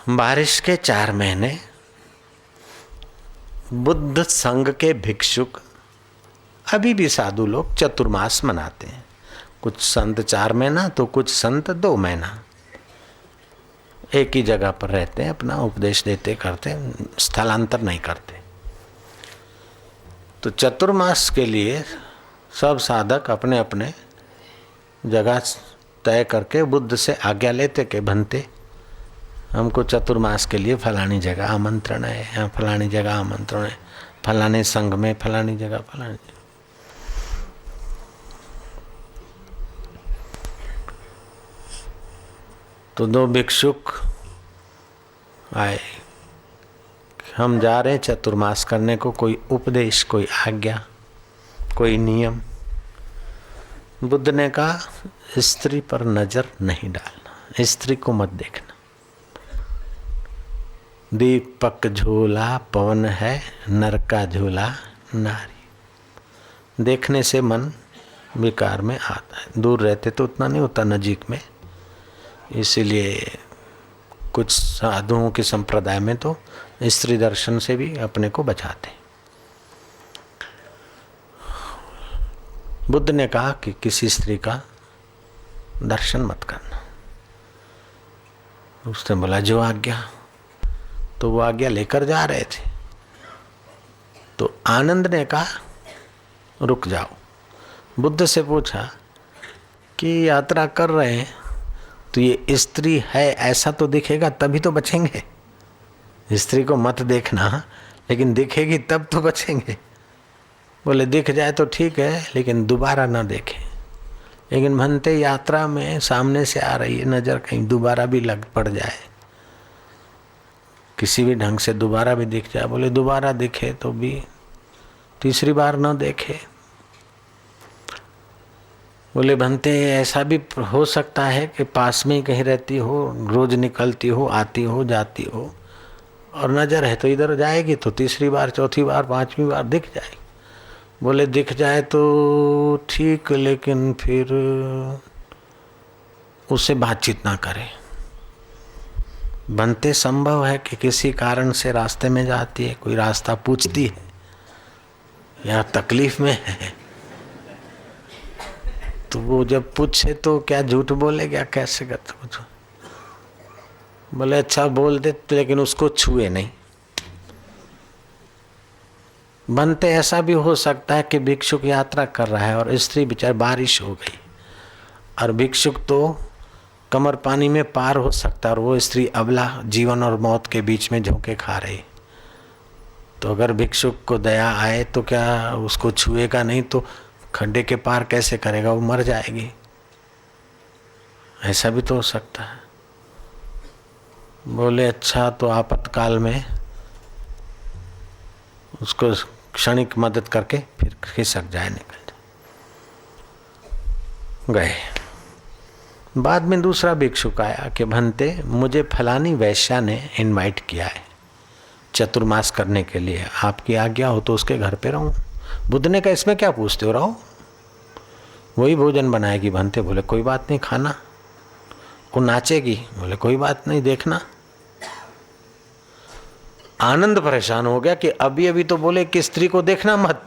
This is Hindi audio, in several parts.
बारिश के 4 महीने बुद्ध संघ के भिक्षुक, अभी भी साधु लोग चतुर्मास मनाते हैं। कुछ संत 4 महीना तो कुछ संत 2 महीना एक ही जगह पर रहते हैं, अपना उपदेश देते करते, स्थलांतर नहीं करते। तो चतुर्मास के लिए सब साधक अपने अपने जगह तय करके बुद्ध से आज्ञा लेते कि बनते हमको चतुर्मास के लिए फलानी जगह आमंत्रण है, यहाँ फलानी जगह आमंत्रण है, फलाने संघ में फलानी जगह फलानी जगह। तो 2 भिक्षुक आए, हम जा रहे हैं चतुर्मास करने को, कोई उपदेश, कोई आज्ञा, कोई नियम। बुद्ध ने कहा स्त्री पर नजर नहीं डालना, स्त्री को मत देखना। दीपक झूला पवन है, नर का झूला नारी। देखने से मन विकार में आता है, दूर रहते तो उतना नहीं होता, नजीक में। इसीलिए कुछ साधुओं के संप्रदाय में तो स्त्री दर्शन से भी अपने को बचाते। बुद्ध ने कहा कि किसी स्त्री का दर्शन मत करना। उसने बोला जो आज्ञा। तो वो आज्ञा लेकर जा रहे थे तो आनंद ने कहा रुक जाओ। बुद्ध से पूछा कि यात्रा कर रहे हैं तो ये स्त्री है ऐसा तो दिखेगा तभी तो बचेंगे। स्त्री को मत देखना, लेकिन दिखेगी तब तो बचेंगे। बोले दिख जाए तो ठीक है, लेकिन दोबारा ना देखें। लेकिन मनते यात्रा में सामने से आ रही है नजर, कहीं दोबारा भी लग पड़ जाए, किसी भी ढंग से दोबारा भी दिख जाए। बोले दोबारा दिखे तो भी तीसरी बार ना देखे। बोले बनते ऐसा भी हो सकता है कि पास में ही कहीं रहती हो, रोज निकलती हो, आती हो, जाती हो, और नजर है तो इधर जाएगी तो तीसरी बार, चौथी बार, 5वीं बार दिख जाएगी। बोले दिख जाए तो ठीक, लेकिन फिर उससे बातचीत ना करें। बनते संभव है कि किसी कारण से रास्ते में जाती है, कोई रास्ता पूछती है या तकलीफ में है, तो वो जब पूछे तो क्या झूठ बोलेगा, कैसे करते पूछो। बोले अच्छा बोल दे, लेकिन उसको छुए नहीं। बनते ऐसा भी हो सकता है कि भिक्षुक यात्रा कर रहा है और स्त्री बेचारी, बारिश हो गई और भिक्षुक तो कमर पानी में पार हो सकता है और वो स्त्री अबला जीवन और मौत के बीच में झोंके खा रही। तो अगर भिक्षुक को दया आए तो क्या उसको छुएगा नहीं तो खड्डे के पार कैसे करेगा, वो मर जाएगी। ऐसा भी तो हो सकता है। बोले अच्छा तो आपातकाल में उसको क्षणिक मदद करके फिर खिसक जाए, निकल जाए। गए। बाद में दूसरा भिक्षुक आया कि भंते मुझे फलानी वैश्या ने इनवाइट किया है चतुर्मास करने के लिए, आपकी आज्ञा हो तो उसके घर पे रहूं। बुद्ध ने कहा इसमें क्या पूछते हो, रहो, वही भोजन बनाएगी। भंते बोले कोई बात नहीं, खाना। वो नाचेगी, बोले कोई बात नहीं, देखना। आनंद परेशान हो गया कि अभी अभी तो बोले कि स्त्री को देखना मत,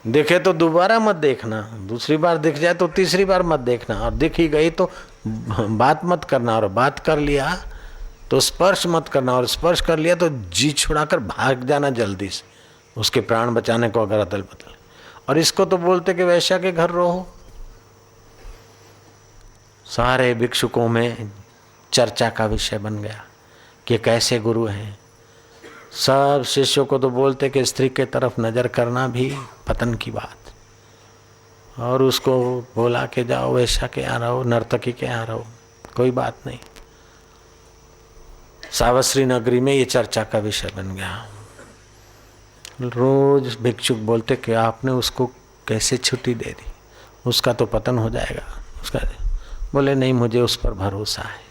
देखे तो दोबारा मत देखना, दूसरी बार दिख जाए तो तीसरी बार मत देखना, और दिख ही गई तो बात मत करना, और बात कर लिया तो स्पर्श मत करना, और स्पर्श कर लिया तो जी छुड़ाकर भाग जाना जल्दी से, उसके प्राण बचाने को अगर अदल बदल। और इसको तो बोलते कि वैश्या के घर रहो। सारे भिक्षुकों में चर्चा का विषय बन गया कि कैसे गुरु हैं। सब शिष्यों को तो बोलते कि स्त्री के तरफ नजर करना भी पतन की बात, और उसको बोला कि जाओ वैश्या के यहाँ रहो, नर्तकी के यहाँ रहो, कोई बात नहीं। सावश्री नगरी में ये चर्चा का विषय बन गया। रोज भिक्षुक बोलते कि आपने उसको कैसे छुट्टी दे दी, उसका तो पतन हो जाएगा उसका। बोले नहीं, मुझे उस पर भरोसा है।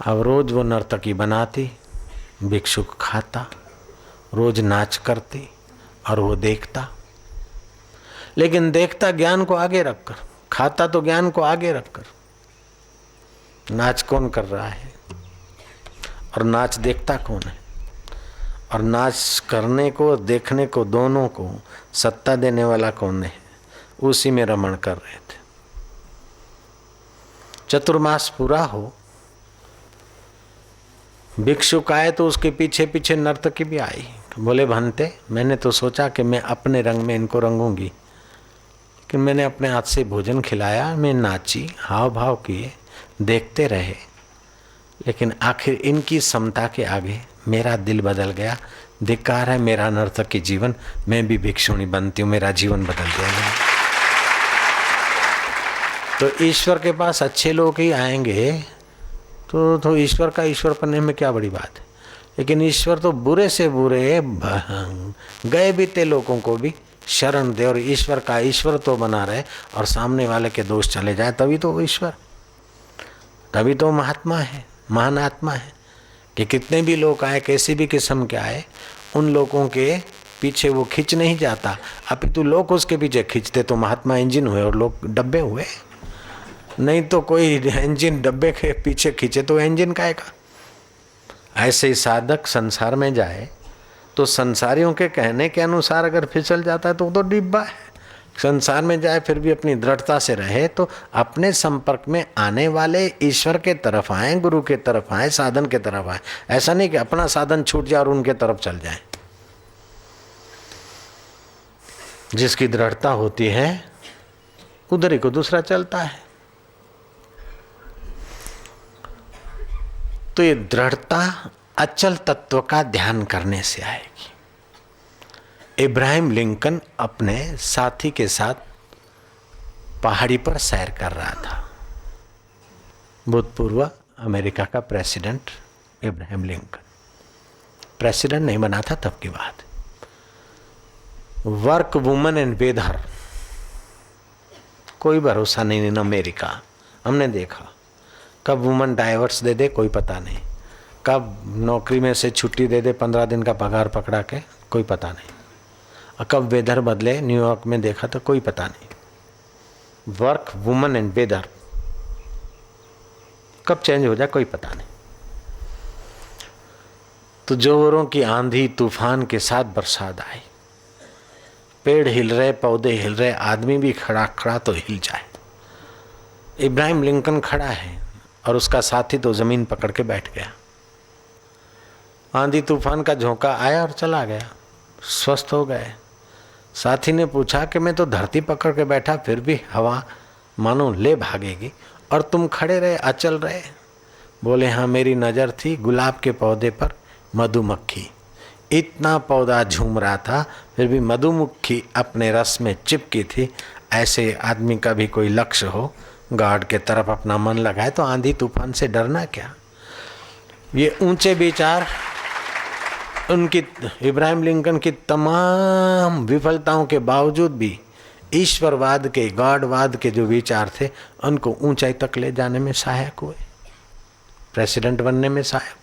अब रोज वो नर्तकी बनाती, भिक्षुक खाता, रोज नाच करती और वो देखता। लेकिन देखता ज्ञान को आगे रखकर, खाता तो ज्ञान को आगे रखकर। नाच कौन कर रहा है और नाच देखता कौन है? और नाच करने को देखने को दोनों को सत्ता देने वाला कौन है? उसी में रमण कर रहे थे। चतुर्मास पूरा हो, भिक्षुक आए तो उसके पीछे पीछे नर्तकी भी आई। बोले भंते, मैंने तो सोचा कि मैं अपने रंग में इनको रंगूंगी, लेकिन मैंने अपने हाथ से भोजन खिलाया, मैं नाची, हाव भाव किए, देखते रहे, लेकिन आखिर इनकी समता के आगे मेरा दिल बदल गया। धिक्कार है मेरा नर्तकी जीवन, मैं भी भिक्षुणी बनती हूँ, मेरा जीवन बदल गया। तो ईश्वर के पास अच्छे लोग ही आएंगे तो ईश्वर का ईश्वर बनने में क्या बड़ी बात है। लेकिन ईश्वर तो बुरे से बुरे गए बीते लोगों को भी शरण दे और ईश्वर का ईश्वर तो बना रहे और सामने वाले के दोष चले जाए, तभी तो ईश्वर, तभी तो महात्मा है, महान आत्मा है। कि कितने भी लोग आए, कैसी भी किस्म के आए, उन लोगों के पीछे वो खींच नहीं जाता, अपितु लोग उसके पीछे खींचते, तो महात्मा इंजन हुए और लोग डब्बे हुए। नहीं तो कोई इंजन डब्बे के पीछे खींचे तो इंजन काएगा। ऐसे ही साधक संसार में जाए तो संसारियों के कहने के अनुसार अगर फिसल जाता है तो डिब्बा है। संसार में जाए फिर भी अपनी दृढ़ता से रहे तो अपने संपर्क में आने वाले ईश्वर के तरफ आए, गुरु के तरफ आए, साधन के तरफ आए। ऐसा नहीं कि अपना साधन छूट जाए और उनके तरफ चल जाए। जिसकी दृढ़ता होती है उधर ही को दूसरा चलता है। तो ये दृढ़ता अचल तत्व का ध्यान करने से आएगी। इब्राहिम लिंकन अपने साथी के साथ पहाड़ी पर सैर कर रहा था। भूतपूर्व अमेरिका का प्रेसिडेंट इब्राहिम लिंकन, प्रेसिडेंट नहीं बना था तब की बात। वर्क वुमन एंड वेदर, कोई भरोसा नहीं इन अमेरिका। हमने देखा कब वुमन डाइवर्स दे दे कोई पता नहीं, कब नौकरी में से छुट्टी दे दे 15 दिन का पगार पकड़ा के कोई पता नहीं, और कब वेदर बदले न्यूयॉर्क में देखा तो कोई पता नहीं। वर्क वुमन एंड वेदर कब चेंज हो जाए कोई पता नहीं। तो जोरों की आंधी तूफान के साथ बरसात आई, पेड़ हिल रहे, पौधे हिल रहे, आदमी भी खड़ा खड़ा तो हिल जाए। इब्राहिम लिंकन खड़ा है और उसका साथी तो जमीन पकड़ के बैठ गया। आंधी तूफान का झोंका आया और चला गया, स्वस्थ हो गए। साथी ने पूछा कि मैं तो धरती पकड़ के बैठा, फिर भी हवा मानो ले भागेगी और तुम खड़े रहे, अचल रहे। बोले हाँ, मेरी नज़र थी गुलाब के पौधे पर मधुमक्खी, इतना पौधा झूम रहा था फिर भी मधुमक्खी अपने रस में चिपकी थी। ऐसे आदमी का भी कोई लक्ष्य हो, गॉड के तरफ अपना मन लगाए तो आंधी तूफान से डरना क्या। ये ऊंचे विचार उनकी, इब्राहिम लिंकन की तमाम विफलताओं के बावजूद भी ईश्वरवाद के, गॉडवाद के जो विचार थे उनको ऊंचाई तक ले जाने में सहायक हुए, प्रेसिडेंट बनने में सहायक।